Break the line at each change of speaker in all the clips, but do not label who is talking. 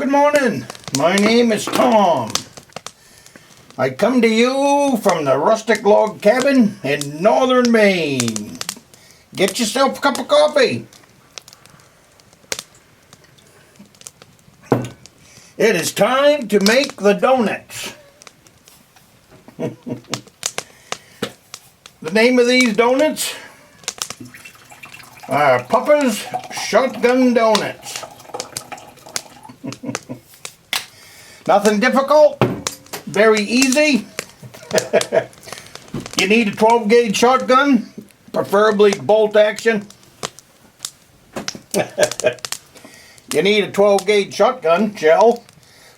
good morning. My name is Tom. I come to you from the Rustic log cabin in Northern Maine. Get yourself a cup of coffee. It is time to make the donuts. The name of these donuts are Papa's Shotgun Donuts. Nothing difficult, very easy. You need a 12 gauge shotgun, preferably bolt action. You need a 12 gauge shotgun shell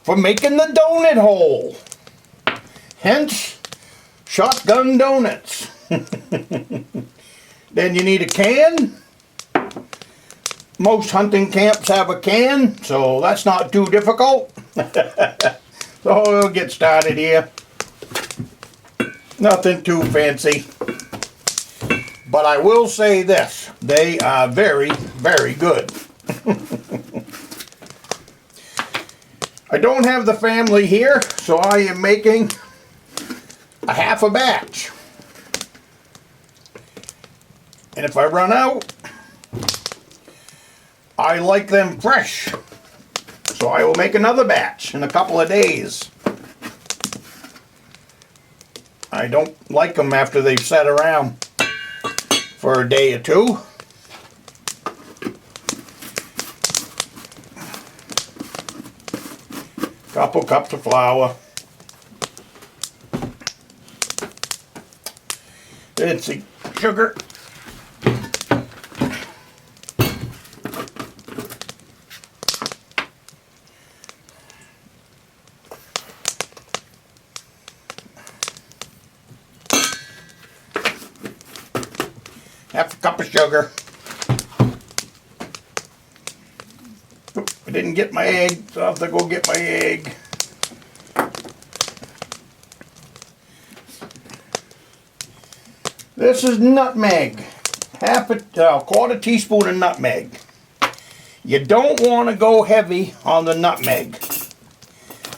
for making the donut hole. Hence, shotgun donuts. Then you need a can. Most hunting camps have a can, so that's not too difficult. So we'll get started here. Nothing too fancy. But I will say this, they are very, very good. I don't have the family here, so I am making a half a batch. And if I run out, I like them fresh. So I will make another batch in a couple of days. I don't like them after they've sat around for a day or two. Couple cups of flour. Let's see, sugar. Half a cup of sugar. Oop, I didn't get my egg, so I'll have to go get my egg. This is nutmeg. Quarter teaspoon of nutmeg. You don't want to go heavy on the nutmeg.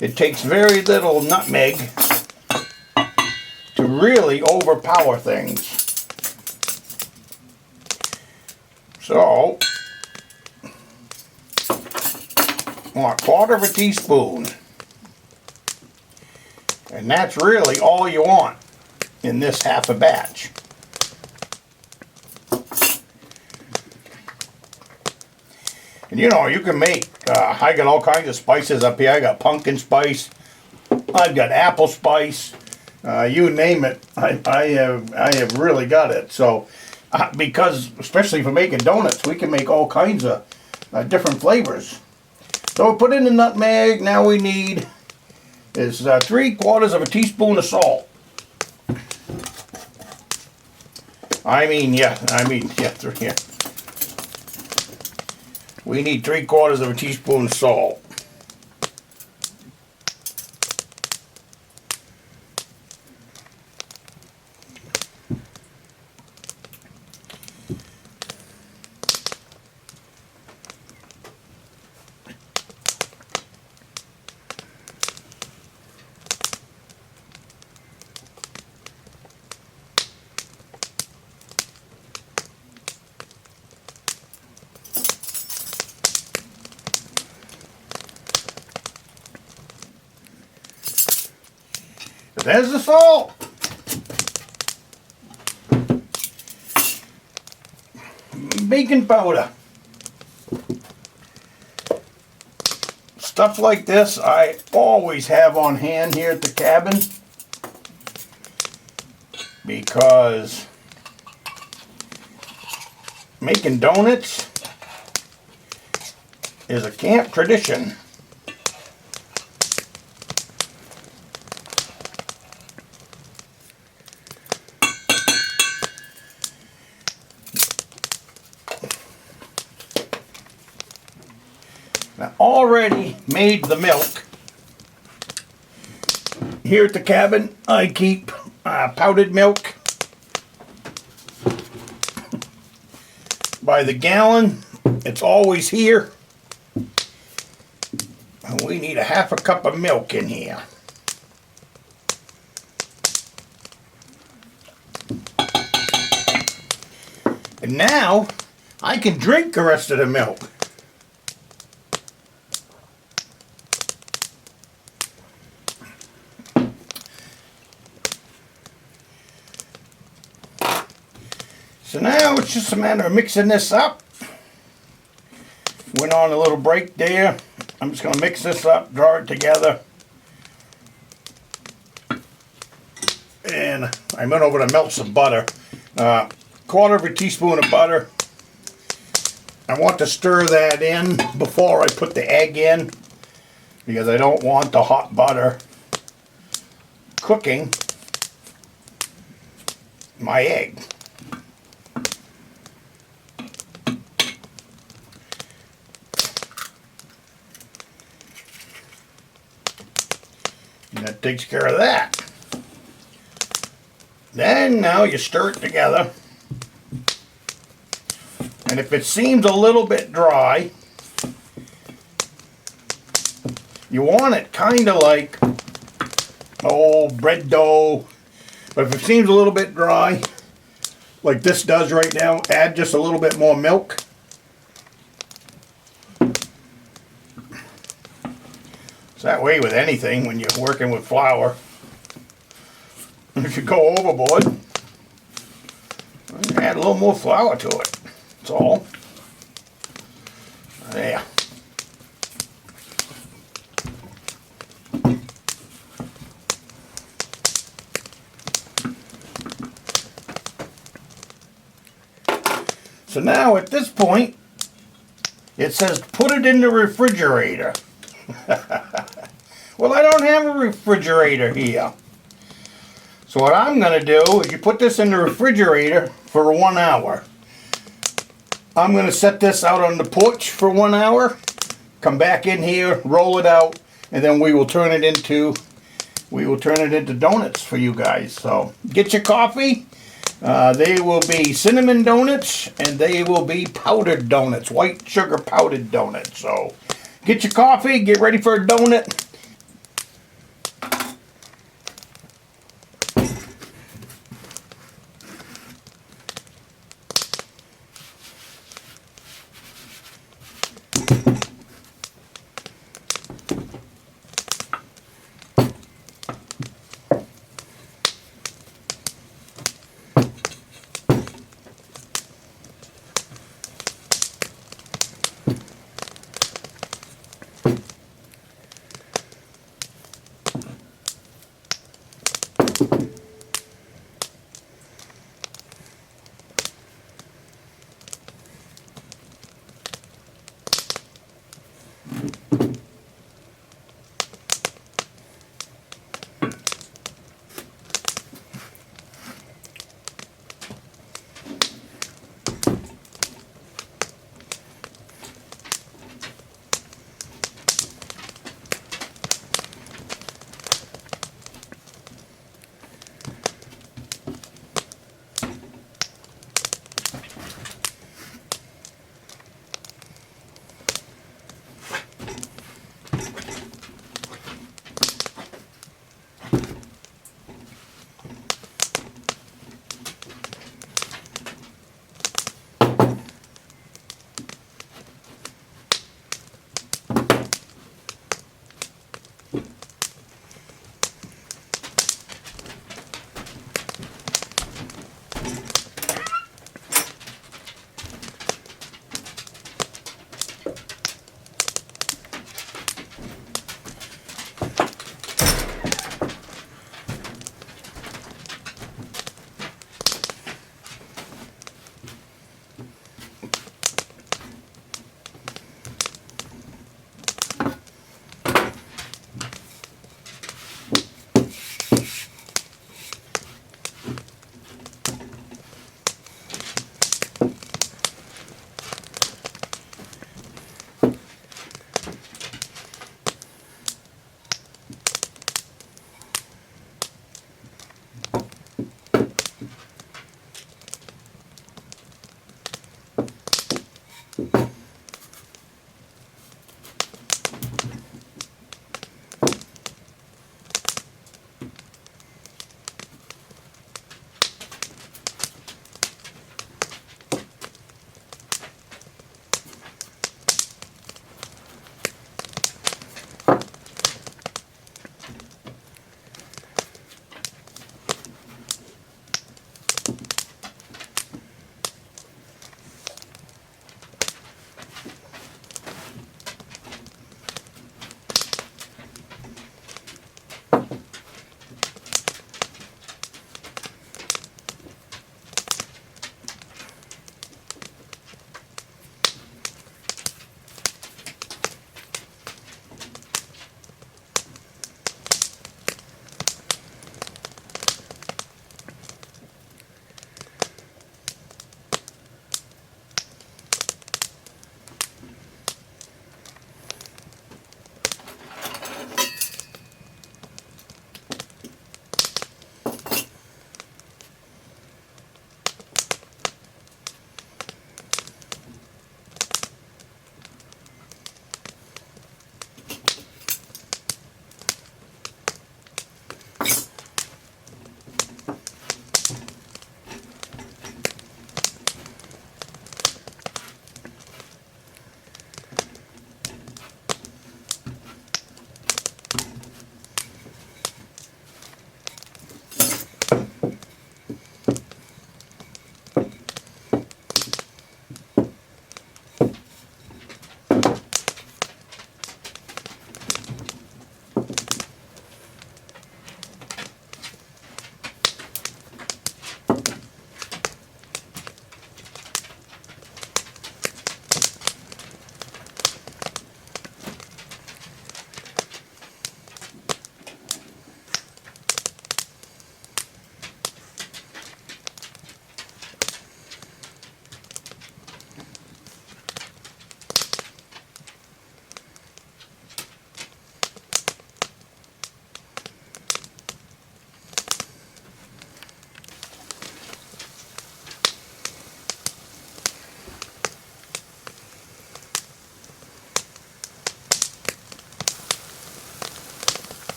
It takes very little nutmeg to really overpower things. So, a quarter of a teaspoon. And that's really all you want in this half a batch. And you know, you can make, I got all kinds of spices up here. I got pumpkin spice, I've got apple spice, you name it, I have really got it. So, because, especially for making donuts, we can make all kinds of different flavors. So we put in the nutmeg. Now we need is 3/4 of a teaspoon of salt. Yeah. We need 3/4 of a teaspoon of salt. There's the salt. Baking powder. Stuff like this I always have on hand here at the cabin because making donuts is a camp tradition. Now, already made the milk. Here at the cabin, I keep powdered milk by the gallon. It's always here. half a cup of milk in here. And now I can drink the rest of the milk. So now it's just a matter of mixing this up. Went on a little break there. I'm just going to mix this up, draw it together. And I went over to melt some butter. Quarter of a teaspoon of butter. I want to stir that in before I put the egg in, because I don't want the hot butter cooking my egg. And that takes care of that. Then now you stir it together. And if it seems a little bit dry, you want it kind of like bread dough. But if it seems a little bit dry, like this does right now, add just a little bit more milk. It's that way with anything when you're working with flour. If you go overboard, add a little more flour to it. That's all. There. So now at this point, it says put it in the refrigerator. Well, I don't have a refrigerator here. So what I'm going to do is you put this in the refrigerator for 1 hour. I'm going to set this out on the porch for 1 hour, come back in here, roll it out, and then we will turn it into donuts for you guys. So get your coffee. They will be cinnamon donuts, and they will be powdered donuts, white sugar powdered donuts. So get your coffee, get ready for a donut.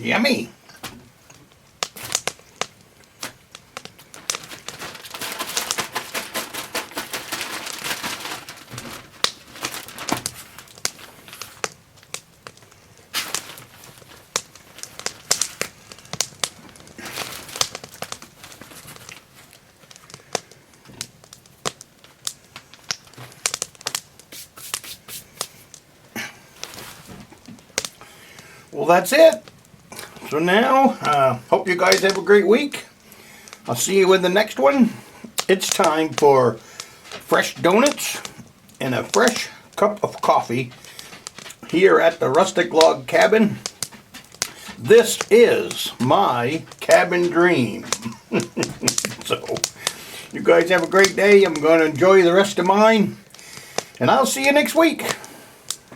Yummy. Well, that's it. So now, hope you guys have a great week. I'll see you in the next one. It's time for fresh donuts and a fresh cup of coffee here at the Rustic Log Cabin. This is my cabin dream. So, you guys have a great day. I'm going to enjoy the rest of mine. And I'll see you next week.